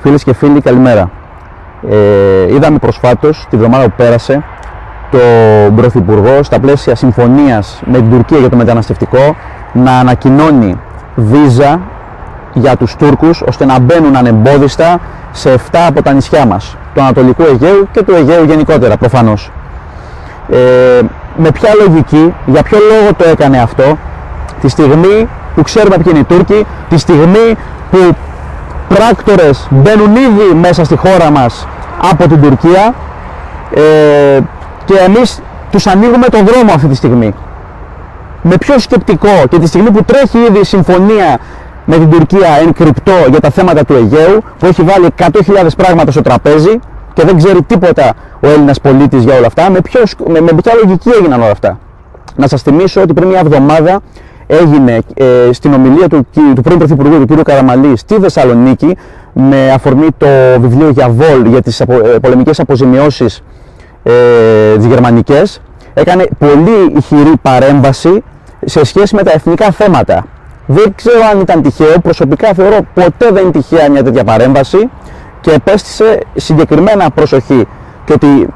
Φίλες και φίλοι, καλημέρα. Είδαμε προσφάτως, τη βδομάδα που πέρασε, τον Πρωθυπουργό στα πλαίσια συμφωνίας με την Τουρκία για το μεταναστευτικό να ανακοινώνει βίζα για τους Τούρκους ώστε να μπαίνουν ανεμπόδιστα σε 7 από τα νησιά μας, του Ανατολικού Αιγαίου και του Αιγαίου γενικότερα προφανώς. Με ποια λογική, για ποιο λόγο το έκανε αυτό, τη στιγμή που ξέρουμε ποιοι είναι οι Τούρκοι, τη στιγμή που πράκτορες μπαίνουν ήδη μέσα στη χώρα μας από την Τουρκία και εμείς τους ανοίγουμε τον δρόμο αυτή τη στιγμή. Με ποιο σκεπτικό και τη στιγμή που τρέχει ήδη η συμφωνία με την Τουρκία εν κρυπτό για τα θέματα του Αιγαίου, που έχει βάλει 100.000 πράγματα στο τραπέζι και δεν ξέρει τίποτα ο Έλληνας πολίτης για όλα αυτά, με ποια λογική έγιναν όλα αυτά. Να σας θυμίσω ότι πριν μια εβδομάδα έγινε στην ομιλία του πρώην Πρωθυπουργού, του κ. Καραμανλή, στη Θεσσαλονίκη, με αφορμή το βιβλίο για Βόλ για τις πολεμικές αποζημιώσεις τις γερμανικές, έκανε πολύ ηχηρή παρέμβαση σε σχέση με τα εθνικά θέματα. Δεν ξέρω αν ήταν τυχαίο, προσωπικά θεωρώ ποτέ δεν είναι τυχαία μια τέτοια παρέμβαση και επέστησε συγκεκριμένα προσοχή και ότι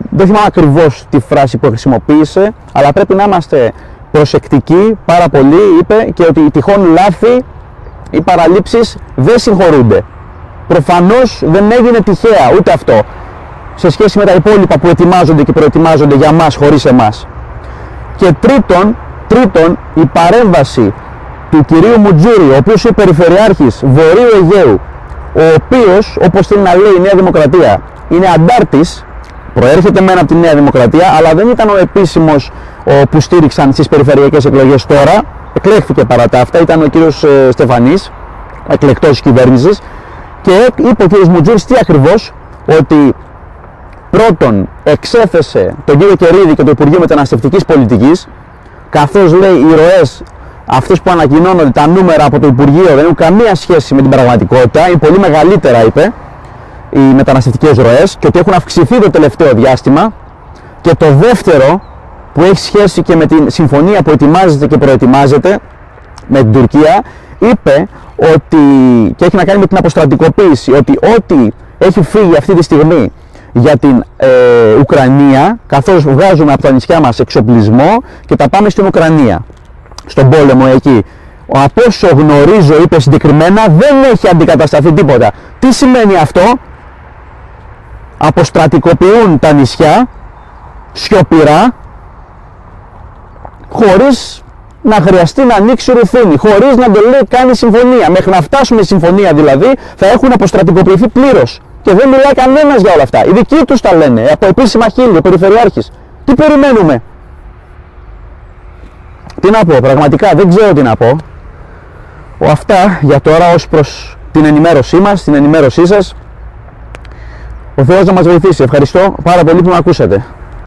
δεν θυμάμαι ακριβώς τη φράση που χρησιμοποίησε, αλλά πρέπει να είμαστε προσεκτικοί πάρα πολύ, είπε, και ότι οι τυχόν λάθη ή παραλήψεις δεν συγχωρούνται. Προφανώς δεν έγινε τυχαία ούτε αυτό σε σχέση με τα υπόλοιπα που ετοιμάζονται και προετοιμάζονται για μας χωρίς εμάς. Και τρίτον, η παρέμβαση του κυρίου Μουτζούρη, ο οποίος είναι περιφερειάρχης Βορείου Αιγαίου, ο οποίος, όπως θέλει να λέει η Νέα Δημοκρατία, είναι αντάρτης, προέρχεται μένα από τη Νέα Δημοκρατία, αλλά δεν ήταν ο επίσημος που στήριξαν στις περιφερειακές εκλογές τώρα, εκλέχθηκε παρά τα αυτά, ήταν ο κύριος Στεφανής, εκλεκτός της κυβέρνησης, και είπε ο κύριος Μουτζούρης τι ακριβώς, ότι πρώτον εξέθεσε τον κύριο Κερίδη και το Υπουργείο Μεταναστευτικής Πολιτικής, καθώς λέει οι ροές αυτές που ανακοινώνονται, τα νούμερα από το Υπουργείο δεν έχουν καμία σχέση με την πραγματικότητα, είναι πολύ μεγαλύτερα, είπε, οι μεταναστευτικές ροές, και ότι έχουν αυξηθεί το τελευταίο διάστημα. Και το δεύτερο, που έχει σχέση και με την συμφωνία που ετοιμάζεται και προετοιμάζεται με την Τουρκία, είπε ότι, και έχει να κάνει με την αποστρατικοποίηση, ότι ό,τι έχει φύγει αυτή τη στιγμή για την Ουκρανία, καθώς βγάζουμε από τα νησιά μας εξοπλισμό και τα πάμε στην Ουκρανία, στον πόλεμο εκεί. Από όσο γνωρίζω, είπε συγκεκριμένα, δεν έχει αντικατασταθεί τίποτα. Τι σημαίνει αυτό? Αποστρατικοποιούν τα νησιά σιωπηρά, χωρίς να χρειαστεί να ανοίξει ρουθούνη, χωρίς να το λέει κάνει συμφωνία. Μέχρι να φτάσουμε συμφωνία δηλαδή θα έχουν αποστρατικοποιηθεί πλήρως. Και δεν μιλάει κανένας για όλα αυτά. Οι δικοί τους τα λένε, από επίσημα χείλη, ο Περιφερειάρχης. Τι περιμένουμε? Τι να πω, πραγματικά δεν ξέρω τι να πω. Αυτά για τώρα ως προς την ενημέρωσή μας, την ενημέρωσή σας. Ο Θεός να μας βοηθήσει. Ευχαριστώ πάρα πολύ που με ακούσατε.